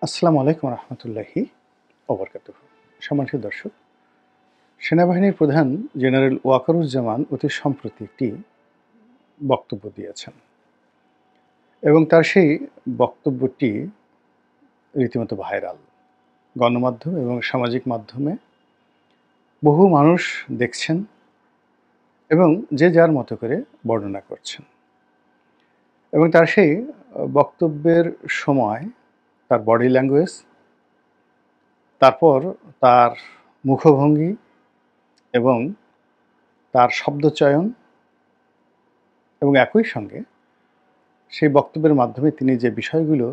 আসসালামু আলাইকুম রহমতুল্লাহি ওবরকাতুহ। সম্মানিত দর্শক, সেনাবাহিনীর প্রধান জেনারেল ওয়াকারুজ্জামান অতি সম্প্রতি একটি বক্তব্য দিয়েছেন এবং তার সেই বক্তব্যটি রীতিমতো ভাইরাল। গণমাধ্যম এবং সামাজিক মাধ্যমে বহু মানুষ দেখছেন এবং যে যার মতো করে বর্ণনা করছেন। এবং তার সেই বক্তব্যের সময় তার বডি ল্যাঙ্গুয়েজ, তারপর তার মুখভঙ্গি এবং তার শব্দচয়ন এবং একই সঙ্গে সেই বক্তব্যের মাধ্যমে তিনি যে বিষয়গুলো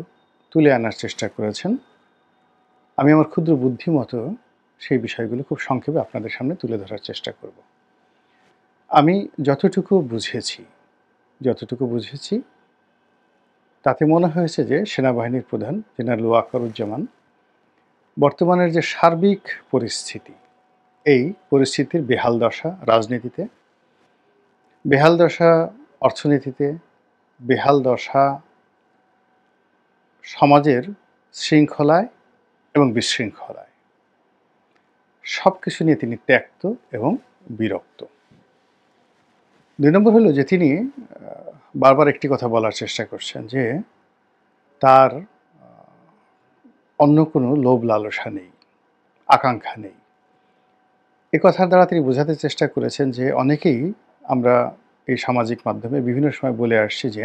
তুলে আনার চেষ্টা করেছেন, আমি আমার ক্ষুদ্র বুদ্ধিমতো সেই বিষয়গুলো খুব সংক্ষেপে আপনাদের সামনে তুলে ধরার চেষ্টা করব। আমি যতটুকু বুঝেছি তাতে মনে হয়েছে যে সেনাবাহিনীর প্রধান জেনারেল ওয়াকারুজ্জামান বর্তমানের যে সার্বিক পরিস্থিতি, এই পরিস্থিতির বেহাল দশা রাজনীতিতে, বেহাল দশা অর্থনীতিতে, বেহাল দশা সমাজের শৃঙ্খলায় এবং বিশৃঙ্খলায়, সব কিছু নিয়ে তিনি ত্যক্ত এবং বিরক্ত। ২ নম্বর হলো যে তিনি বারবার একটি কথা বলার চেষ্টা করছেন যে তার অন্য কোনো লোভ লালসা নেই, আকাঙ্ক্ষা নেই। এ কথার দ্বারা তিনি বোঝাতে চেষ্টা করেছেন যে অনেকেই আমরা এই সামাজিক মাধ্যমে বিভিন্ন সময় বলে আসছি যে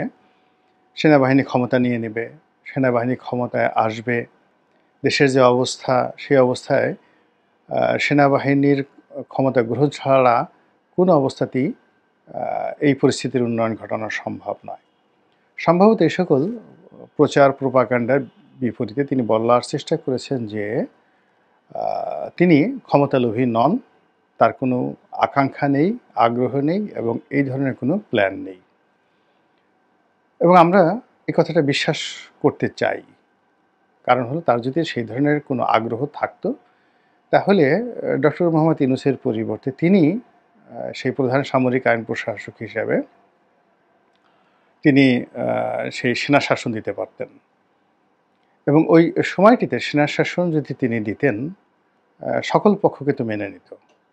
সেনাবাহিনী ক্ষমতা নিয়ে নেবে, সেনাবাহিনী ক্ষমতায় আসবে, দেশের যে অবস্থা সেই অবস্থায় সেনাবাহিনীর ক্ষমতা গ্রহণ ছাড়া কোনো অবস্থাতেই এই পরিস্থিতির উন্নয়ন ঘটানো সম্ভব নয়। সম্ভবত এই সকল প্রচার প্রোপাগান্ডার বিপরীতে তিনি বলার চেষ্টা করেছেন যে তিনি ক্ষমতালোভী নন, তার কোনো আকাঙ্ক্ষা নেই, আগ্রহ নেই এবং এই ধরনের কোনো প্ল্যান নেই। এবং আমরা এই কথাটা বিশ্বাস করতে চাই। কারণ হলো তার যদি সেই ধরনের কোনো আগ্রহ থাকতো তাহলে ডক্টর মোহাম্মদ ইউনূসের পরিবর্তে তিনি সেই প্রধান সামরিক আইন প্রশাসক হিসাবে তিনি সেই সেনা শাসন দিতে পারতেন এবং ওই সময়টিতে সেনা শাসন যদি তিনি দিতেন সকল পক্ষকে তো মেনে নিত।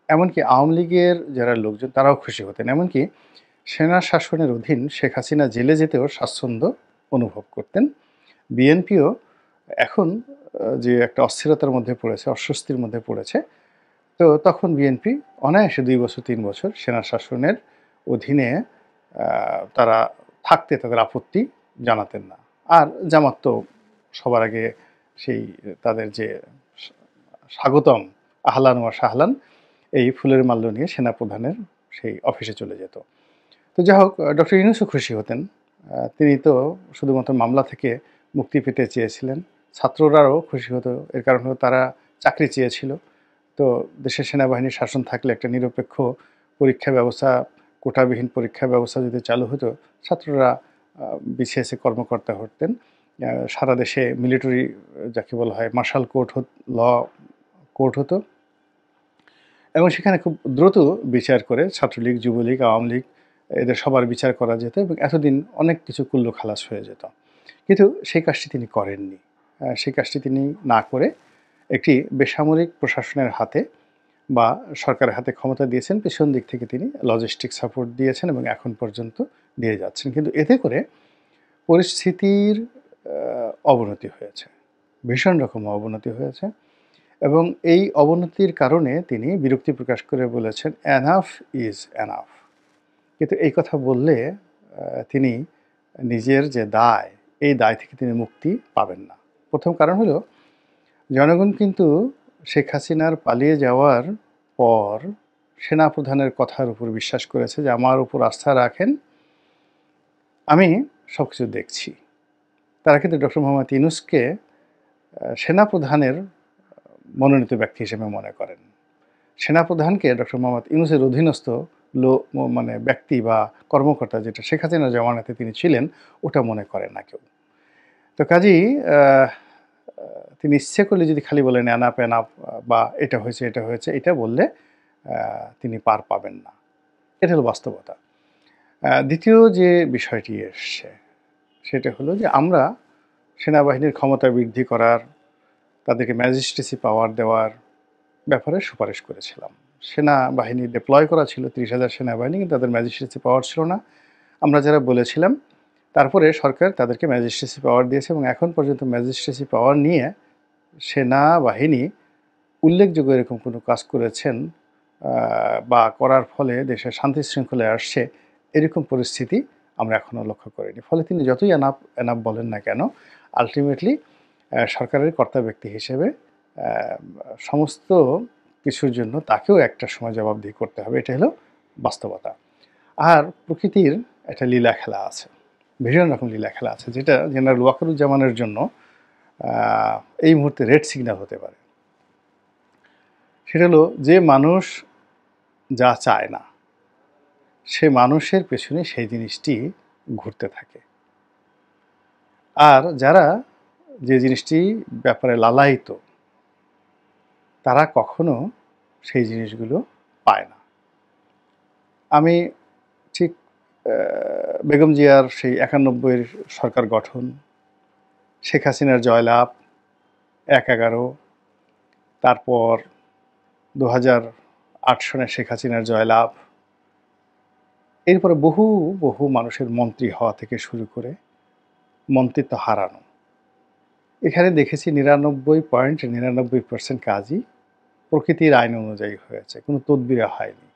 এমনকি আওয়ামী লীগের যারা লোকজন তারাও খুশি হতেন। এমনকি সেনা শাসনের অধীন শেখ হাসিনা জেলে যেতেও স্বাচ্ছন্দ্য অনুভব করতেন। বিএনপিও এখন যে একটা অস্থিরতার মধ্যে পড়েছে, অস্বস্তির মধ্যে পড়েছে, তো তখন বিএনপি অনায়াসে ২ বছর ৩ বছর সেনা শাসনের অধীনে তারা থাকতে তাদের আপত্তি জানাতেন না। আর জামাত তো সবার আগে সেই তাদের যে স্বাগতম আহলান ওয়া সাহলান এই ফুলের মাল্য নিয়ে সেনাপ্রধানের সেই অফিসে চলে যেত। তো যাই হোক, ডক্টর ইউনূসও খুশি হতেন। তিনি তো শুধুমাত্র মামলা থেকে মুক্তি পেতে চেয়েছিলেন। ছাত্ররাও খুশি হতো, এর কারণ হলো তারা চাকরি চেয়েছিল। তো দেশের সেনাবাহিনীর শাসন থাকলে একটা নিরপেক্ষ পরীক্ষা ব্যবস্থা, কোটাবিহীন পরীক্ষা ব্যবস্থা যদি চালু হতো, ছাত্ররা বিসিএসে কর্মকর্তা হতেন। সারা দেশে মিলিটারি যাকে বলা হয় মার্শাল কোর্ট ল কোর্ট হতো এবং সেখানে খুব দ্রুত বিচার করে ছাত্রলীগ, যুবলীগ, আওয়ামী লীগ এদের সবার বিচার করা যেত এবং এতদিন অনেক কিছু কুল্ল খালাস হয়ে যেত। কিন্তু সেই কাজটি তিনি করেননি। সেই কাজটি তিনি না করে একটি বেসামরিক প্রশাসনের হাতে বা সরকারের হাতে ক্ষমতা দিয়েছেন। পেছন দিক থেকে তিনি লজিস্টিক সাপোর্ট দিয়েছেন এবং এখন পর্যন্ত দিয়ে যাচ্ছেন। কিন্তু এতে করে পরিস্থিতির অবনতি হয়েছে, ভীষণ রকম অবনতি হয়েছে এবং এই অবনতির কারণে তিনি বিরক্তি প্রকাশ করে বলেছেন, এনাফ ইজ এনাফ। কিন্তু এই কথা বললে তিনি নিজের যে দায়, এই দায় থেকে তিনি মুক্তি পাবেন না। প্রথম কারণ হলো জনগণ কিন্তু শেখ হাসিনার পালিয়ে যাওয়ার পর সেনাপ্রধানের কথার উপর বিশ্বাস করেছে যে আমার উপর আস্থা রাখেন, আমি সব কিছু দেখছি। তারা কিন্তু ডক্টর মোহাম্মদ ইউনূসকে সেনাপ্রধানের মনোনীত ব্যক্তি হিসেবে মনে করেন। সেনাপ্রধানকে ডক্টর মোহাম্মদ ইউনূসের অধীনস্থ মানে ব্যক্তি বা কর্মকর্তা, যেটা শেখ হাসিনার জামানাতে তিনি ছিলেন, ওটা মনে করেন না কেউ। তো কাজেই তিনি ইচ্ছে করলে যদি খালি বলেন এনাফ এনাফ বা এটা হয়েছে এটা হয়েছে, এটা বললে তিনি পার পাবেন না। এটা হলো বাস্তবতা। দ্বিতীয় যে বিষয়টি এসছে সেটা হলো যে আমরা সেনাবাহিনীর ক্ষমতা বৃদ্ধি করার তাদেরকে ম্যাজিস্ট্রেসি পাওয়ার দেওয়ার ব্যাপারে সুপারিশ করেছিলাম। সেনাবাহিনী ডিপ্লয় করা ছিল ৩০,০০০ সেনাবাহিনী, কিন্তু তাদের ম্যাজিস্ট্রেসি পাওয়ার ছিল না আমরা যারা বলেছিলাম। তারপরে সরকার তাদেরকে ম্যাজিস্ট্রেসি পাওয়ার দিয়েছে এবং এখন পর্যন্ত ম্যাজিস্ট্রেসি পাওয়ার নিয়ে সেনাবাহিনী উল্লেখযোগ্য এরকম কোনো কাজ করেছেন বা করার ফলে দেশের শান্তি শৃঙ্খলায় আসছে এরকম পরিস্থিতি আমরা এখনও লক্ষ্য করিনি। ফলে তিনি যতই এনাফ এনাফ বলেন না কেন, আলটিমেটলি সরকারের কর্তা ব্যক্তি হিসেবে সমস্ত কিছুর জন্য তাকেও একটা সময় জবাবদিহি করতে হবে। এটা হলো বাস্তবতা। আর প্রকৃতির একটা লীলা খেলা আছে, ভীষণ রকম লীলা খেলা আছে, যেটা জেনারেল ওয়াকারুজ্জামানের জন্য এই মুহূর্তে রেড সিগন্যাল হতে পারে। সেটা হলো, যে মানুষ যা চায় না সে মানুষের পেছনে সেই জিনিসটি ঘুরতে থাকে, আর যারা যে জিনিসটি ব্যাপারে লালায়িত তারা কখনো সেই জিনিসগুলো পায় না। আমি ঠিক বেগম জিয়ার সেই ৯১-এর সরকার গঠন, শেখ হাসিনার জয়লাভ ১/১১, তারপর ২০০৮ সনে শেখ হাসিনার জয়লাভ, এরপরে বহু বহু মানুষের মন্ত্রী হওয়া থেকে শুরু করে মন্ত্রিত্ব হারানো, এখানে দেখেছি ৯৯.৯৯% কাজই প্রকৃতির আইন অনুযায়ী হয়েছে, কোনো তদবিরে হয়নি।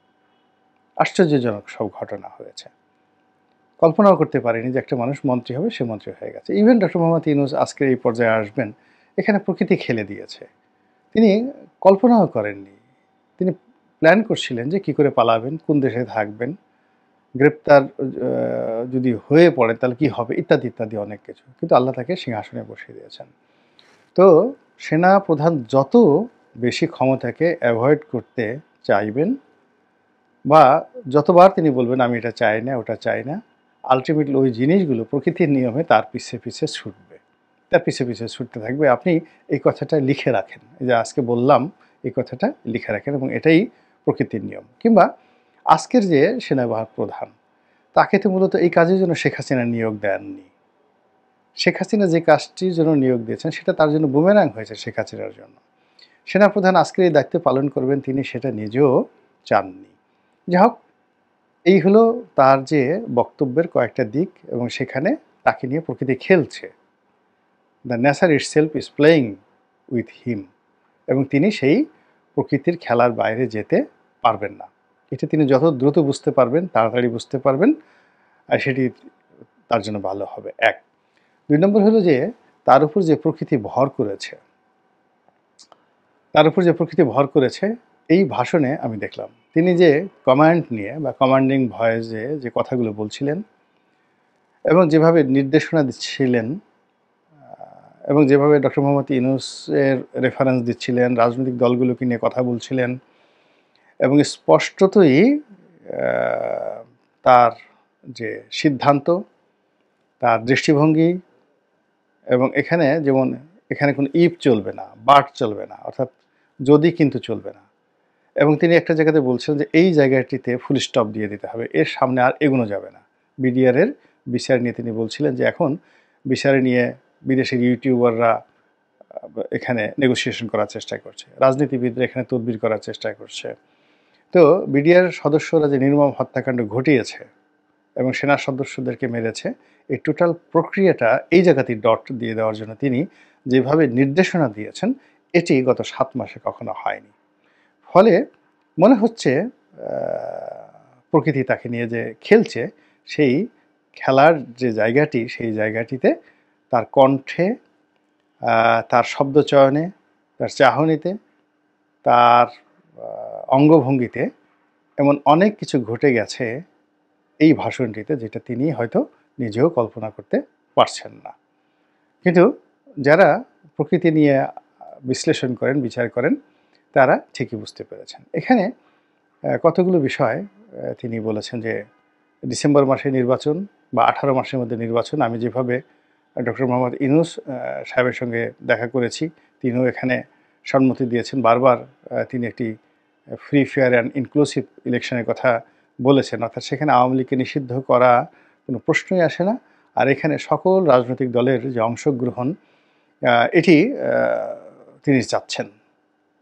আশ্চর্যজনক সব ঘটনা হয়েছে। কল্পনাও করতে পারিনি যে একটা মানুষ মন্ত্রী হবে, সে মন্ত্রী হয়ে গেছে। ইভেন ডক্টর মোহাম্মদ ইউনূস আজকের এই পর্যায়ে আসবেন, এখানে প্রকৃতি খেলে দিয়েছে। তিনি কল্পনাও করেননি। তিনি প্ল্যান করছিলেন যে কী করে পালাবেন, কোন দেশে থাকবেন, গ্রেপ্তার যদি হয়ে পড়ে তাহলে কী হবে, ইত্যাদি ইত্যাদি অনেক কিছু। কিন্তু আল্লাহ তাকে সিংহাসনে বসিয়ে দিয়েছেন। তো সেনা প্রধান যত বেশি ক্ষমতাকে অ্যাভয়েড করতে চাইবেন বা যতবার তিনি বলবেন আমি এটা চাই না, ওটা চাই না, আলটিমেটলি ওই জিনিসগুলো প্রকৃতির নিয়মে তার পিছে পিছে ছুটবে, তার পিছে পিছে ছুটতে থাকবে। আপনি এই কথাটা লিখে রাখেন, এই যে আজকে বললাম এই কথাটা লিখে রাখেন, এবং এটাই প্রকৃতির নিয়ম। কিংবা আজকের যে সেনাবাহিনী প্রধান, তাকে তো মূলত এই কাজের জন্য শেখ হাসিনা নিয়োগ দেননি। শেখ হাসিনা যে কাজটির জন্য নিয়োগ দিয়েছেন সেটা তার জন্য বুমেরাং হয়েছে শেখ হাসিনার জন্য। সেনাপ্রধান আজকের এই দায়িত্ব পালন করবেন তিনি সেটা নিজেও চাননি। যাই হোক, এই হলো তার যে বক্তব্যের কয়েকটা দিক, এবং সেখানে তাকে নিয়ে প্রকৃতি খেলছে। The nature itself is playing with him, এবং তিনি সেই প্রকৃতির খেলার বাইরে যেতে পারবেন না। এটা তিনি যত দ্রুত বুঝতে পারবেন, তাড়াতাড়ি বুঝতে পারবেন, আর সেটি তার জন্য ভালো হবে। ১ ২ নম্বর হলো যে তার উপর যে প্রকৃতি ভর করেছে, এই ভাষণে আমি দেখলাম তিনি যে কমান্ড নিয়ে বা কমান্ডিং ভয়েসে যে কথাগুলো বলছিলেন এবং যেভাবে নির্দেশনা দিচ্ছিলেন এবং যেভাবে ডক্টর মোহাম্মদ ইউনূসের রেফারেন্স দিচ্ছিলেন, রাজনৈতিক দলগুলোকে নিয়ে কথা বলছিলেন, এবং স্পষ্টতই তার যে সিদ্ধান্ত, তার দৃষ্টিভঙ্গি, এবং এখানে যেমন এখানে কোনো ইফ চলবে না, বাট চলবে না, অর্থাৎ যদি কিন্তু চলবে না। এবং তিনি একটা জায়গাতে বলছেন যে এই জায়গাটিতে ফুল স্টপ দিয়ে দিতে হবে, এর সামনে আর এগোনো যাবে না। বিডিআরের বিচার নিয়ে তিনি বলছিলেন যে এখন বিচারে নিয়ে বিদেশের ইউটিউবাররা এখানে নেগোসিয়েশন করার চেষ্টা করছে, রাজনীতিবিদরা এখানে তদবির করার চেষ্টা করছে। তো বিডিআর সদস্যরা যে নির্মম হত্যাকাণ্ড ঘটিয়েছে এবং সেনা সদস্যদেরকে মেরেছে, এই টোটাল প্রক্রিয়াটা এই জায়গাতেই ডট দিয়ে দেওয়ার জন্য তিনি যেভাবে নির্দেশনা দিয়েছেন, এটি গত ৭ মাসে কখনো হয়নি। ফলে মনে হচ্ছে প্রকৃতি তাকে নিয়ে যে খেলছে, সেই খেলার যে জায়গাটি, সেই জায়গাটিতে তার কণ্ঠে, তার শব্দচয়নে, তার চাহনিতে, তার অঙ্গভঙ্গিতে এমন অনেক কিছু ঘটে গেছে এই ভাষণটিতে, যেটা তিনি হয়তো নিজেও কল্পনা করতে পারছেন না। কিন্তু যারা প্রকৃতি নিয়ে বিশ্লেষণ করেন, বিচার করেন, তারা ঠিকই বুঝতে পেরেছেন। এখানে কতগুলো বিষয় তিনি বলেছেন যে ডিসেম্বর মাসে নির্বাচন বা 18 মাসের মধ্যে নির্বাচন। আমি যেভাবে ডক্টর মোহাম্মদ ইউনূস সাহেবের সঙ্গে দেখা করেছি, তিনিও এখানে সম্মতি দিয়েছেন। বারবার তিনি একটি ফ্রি, ফেয়ার অ্যান্ড ইনক্লুসিভ ইলেকশনের কথা বলেছেন, অর্থাৎ সেখানে আওয়ামী লীগকে নিষিদ্ধ করা কোনো প্রশ্নই আসে না। আর এখানে সকল রাজনৈতিক দলের যে অংশগ্রহণ, এটি তিনি চাচ্ছেন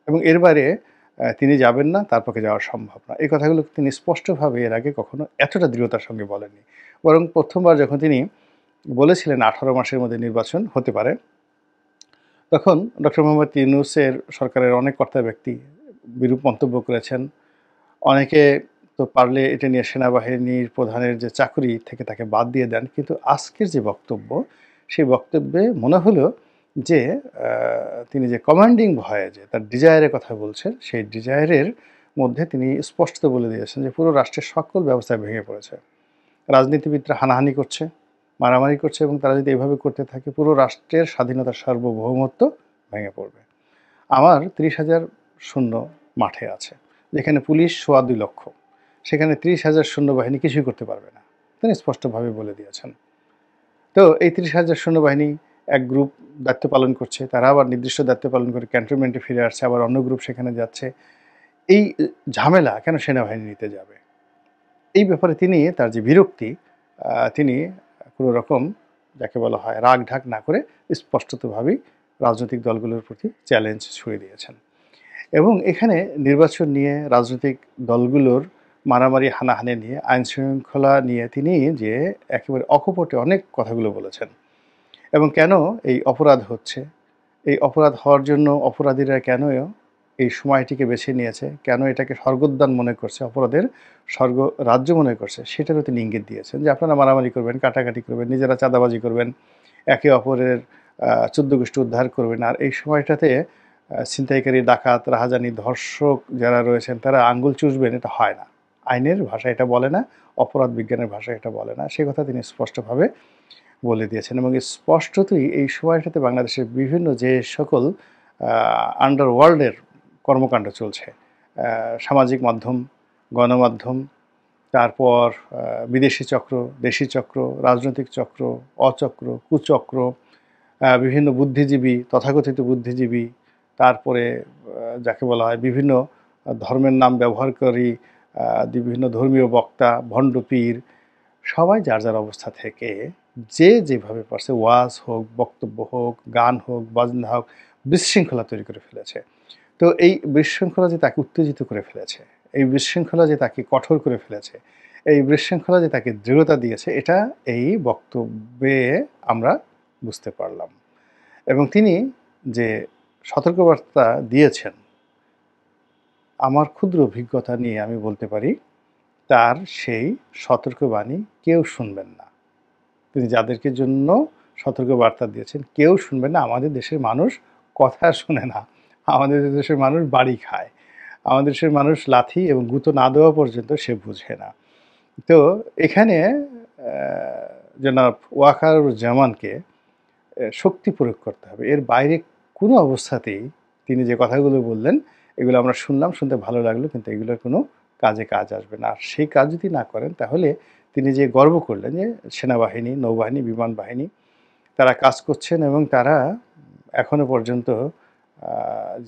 এবং এর বাইরে তিনি যাবেন না, তার পক্ষে যাওয়া সম্ভব না। এই কথাগুলো তিনি স্পষ্টভাবে এর আগে কখনো এতটা দৃঢ়তার সঙ্গে বলেননি। বরং ১ম বার যখন তিনি বলেছিলেন ১৮ মাসের মধ্যে নির্বাচন হতে পারে, তখন ডক্টর মোহাম্মদ ইউনূসের সরকারের অনেক কর্তা ব্যক্তি বিরূপ মন্তব্য করেছেন। অনেকে তো পারলে এটা নিয়ে সেনাবাহিনীর প্রধানের যে চাকরি থেকে তাকে বাদ দিয়ে দেন। কিন্তু আজকের যে বক্তব্য, সেই বক্তব্যে মনে হলো যে তিনি যে কমান্ডিং ভয়ে যে তার ডিজায়ারের কথা বলছেন, সেই ডিজায়ারের মধ্যে তিনি স্পষ্ট বলে দিয়েছেন যে পুরো রাষ্ট্রের সকল ব্যবস্থা ভেঙে পড়েছে। রাজনীতিবিদরা হানাহানি করছে, মারামারি করছে এবং তারা যদি এভাবে করতে থাকে পুরো রাষ্ট্রের স্বাধীনতার সার্বভৌমত্ব ভেঙে পড়বে। আমার ৩০,০০০ সৈন্য মাঠে আছে, যেখানে পুলিশ ২.৫ লক্ষ। সেখানে ৩০,০০০ সৈন্যবাহিনী কিছুই করতে পারবে না। তিনি স্পষ্টভাবে বলে দিয়েছেন। তো এই ৩০,০০০ সৈন্যবাহিনী এক গ্রুপ দায়িত্ব পালন করছে, তারা আবার নির্দিষ্ট দায়িত্ব পালন করে ক্যান্টনমেন্টে ফিরে আসছে, আবার অন্য গ্রুপ সেখানে যাচ্ছে। এই ঝামেলা কেন সেনাবাহিনী নিতে যাবে? এই ব্যাপারে তিনি তার যে বিরক্তি, তিনি কোনো রকম যাকে বলা হয় রাগ ঢাক না করে স্পষ্টতভাবেই রাজনৈতিক দলগুলোর প্রতি চ্যালেঞ্জ ছুড়ে দিয়েছেন। এবং এখানে নির্বাচন নিয়ে রাজনৈতিক দলগুলোর মারামারি হানাহানি নিয়ে আইনশৃঙ্খলা নিয়ে তিনি যে একেবারে অকপটে অনেক কথাগুলো বলেছেন এবং কেন এই অপরাধ হচ্ছে, এই অপরাধ হওয়ার জন্য অপরাধীরা কেন এই সময়টিকে বেছে নিয়েছে, কেন এটাকে স্বর্গোদ্যান মনে করছে, অপরাধের স্বর্গ রাজ্য মনে করছে, সেটারও তিনি ইঙ্গিত দিয়েছেন যে আপনারা মারামারি করবেন, কাটাকাটি করবেন, নিজেরা চাঁদাবাজি করবেন, একে অপরের ১৪ গোষ্ঠী উদ্ধার করবেন। আর এই সময়টাতে ছিনতাইকারী, ডাকাত, রাহাজানি, ধর্ষক যারা রয়েছেন তারা আঙ্গুল চুষবেন, এটা হয় না। আইনের ভাষা এটা বলে না, অপরাধ বিজ্ঞানের ভাষা এটা বলে না। সে কথা তিনি স্পষ্টভাবে বলে দিয়েছেন এবং স্পষ্টতই এই সময়টাতে বাংলাদেশের বিভিন্ন যে সকল আন্ডারওয়ার্ল্ডের কর্মকাণ্ড চলছে, সামাজিক মাধ্যম, গণমাধ্যম, তারপর বিদেশি চক্র, দেশি চক্র, রাজনৈতিক চক্র, অচক্র, কুচক্র, বিভিন্ন বুদ্ধিজীবী, তথাকথিত বুদ্ধিজীবী, তারপরে যাকে বলা হয় বিভিন্ন ধর্মের নাম ব্যবহারকারী, বিভিন্ন ধর্মীয় বক্তা, ভণ্ড পীর, সবাই যার যার অবস্থা থেকে যে যেভাবে পারছে ওয়াজ হোক, বক্তব্য হোক, গান হোক, বাজনা হোক, বিশৃঙ্খলা তৈরি করে ফেলেছে। তো এই বিশৃঙ্খলা যে তাকে উত্তেজিত করে ফেলেছে, এই বিশৃঙ্খলা যে তাকে কঠোর করে ফেলেছে, এই বিশৃঙ্খলা যে তাকে দৃঢ়তা দিয়েছে, এটা এই বক্তব্যে আমরা বুঝতে পারলাম। এবং তিনি যে সতর্কবার্তা দিয়েছেন, আমার ক্ষুদ্র অভিজ্ঞতা নিয়ে আমি বলতে পারি তার সেই সতর্কবাণী কেউ শুনবেন না। তিনি যাদেরকে জন্য সতর্কবার্তা দিয়েছেন কেউ শুনবেন না। আমাদের দেশের মানুষ কথা শোনে না, আমাদের দেশের মানুষ বাড়ি খায়, আমাদের দেশের মানুষ লাথি এবং গুঁতো না দেওয়া পর্যন্ত সে বুঝে না। তো এখানে জনাব ওয়াকারুজ্জামানকে শক্তি প্রয়োগ করতে হবে, এর বাইরে কোনো অবস্থাতেই তিনি যে কথাগুলো বললেন এগুলো আমরা শুনলাম, শুনতে ভালো লাগলো, কিন্তু এগুলোর কোনো কাজে কাজ আসবে না। আর সেই কাজ যদি না করেন তাহলে তিনি যে গর্ব করলেন যে সেনাবাহিনী, নৌবাহিনী, বিমান বাহিনী তারা কাজ করছেন এবং তারা এখনো পর্যন্ত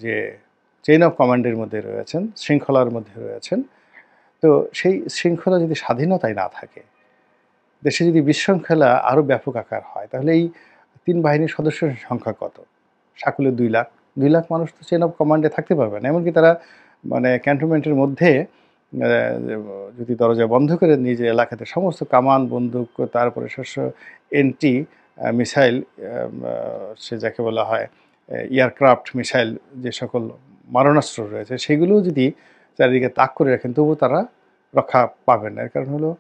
যে চেইন অফ কমান্ডের মধ্যে রয়েছেন, শৃঙ্খলার মধ্যে রয়েছেন। তো সেই শৃঙ্খলা যদি স্বাধীনতায় না থাকে, দেশে যদি বিশৃঙ্খলা আরও ব্যাপক আকার হয়, তাহলে এই ৩ বাহিনীর সদস্যের সংখ্যা কত? সাকুলে ২ লাখ। ২ লাখ মানুষ তো চেইন অফ কমান্ডে থাকতে পারবে না। এমনকি তারা মানে ক্যান্টনমেন্টের মধ্যে যদি দরজা বন্ধ করে নিজের এলাকাতে সমস্ত কামান, বন্দুক, তারপরে শস্য এন্টি মিসাইল, সে যাকে বলা হয় এয়ারক্রাফট মিসাইল, যে সকল মারণাস্ত্র রয়েছে সেগুলোও যদি চারিদিকে তাক করে রাখেন তবুও তারা রক্ষা পাবেন না। এর কারণ হলো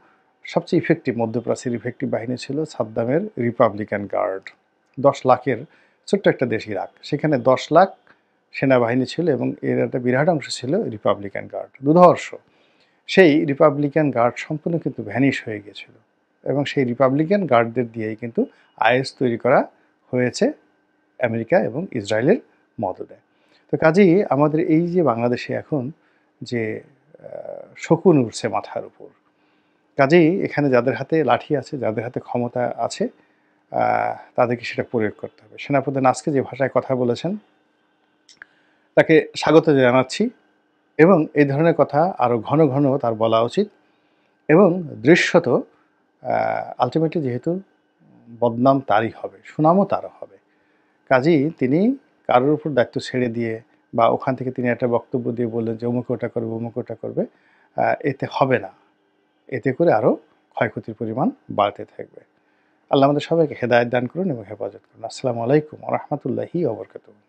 সবচেয়ে ইফেক্টিভ মধ্যপ্রাচ্যের ইফেক্টিভ বাহিনী ছিল সাদ্দামের রিপাবলিকান গার্ড। ১০ লাখের ছোট্ট একটা দেশ ইরাক, সেখানে ১০ লাখ সেনাবাহিনী ছিল এবং এর একটা বিরাট অংশ ছিল রিপাবলিকান গার্ড, দুর্ধর্ষ। সেই রিপাবলিকান গার্ড সম্পূর্ণ কিন্তু ভ্যানিশ হয়ে গিয়েছিল এবং সেই রিপাবলিকান গার্ডদের দিয়েই কিন্তু আইএস তৈরি করা হয়েছে আমেরিকা এবং ইসরায়েলের মদদে। তো কাজেই আমাদের এই যে বাংলাদেশে এখন যে শকুন উঠছে মাথার উপর, কাজেই এখানে যাদের হাতে লাঠি আছে, যাদের হাতে ক্ষমতা আছে, তাদেরকে সেটা প্রয়োগ করতে হবে। সেনাপ্রধান আজকে যে ভাষায় কথা বলেছেন তাকে স্বাগত জানাচ্ছি এবং এই ধরনের কথা আরও ঘন ঘন তার বলা উচিত এবং দৃশ্যত আলটিমেটলি যেহেতু বদনাম তারই হবে, সুনামও তারও হবে, কাজেই তিনি কারোর উপর দায়িত্ব ছেড়ে দিয়ে বা ওখান থেকে তিনি একটা বক্তব্য দিয়ে বললেন যে অমুক ওটা করবে, অমুক ওটা করবে, এতে হবে না। এতে করে আরও ক্ষয়ক্ষতির পরিমাণ বাড়তে থাকবে। আল্লাহ আমাদের সবাইকে হেদায়েত দান করুন এবং হেফাজত করুন। আসসালামু আলাইকুম ওয়া রাহমাতুল্লাহি ওয়া বারাকাতুহু।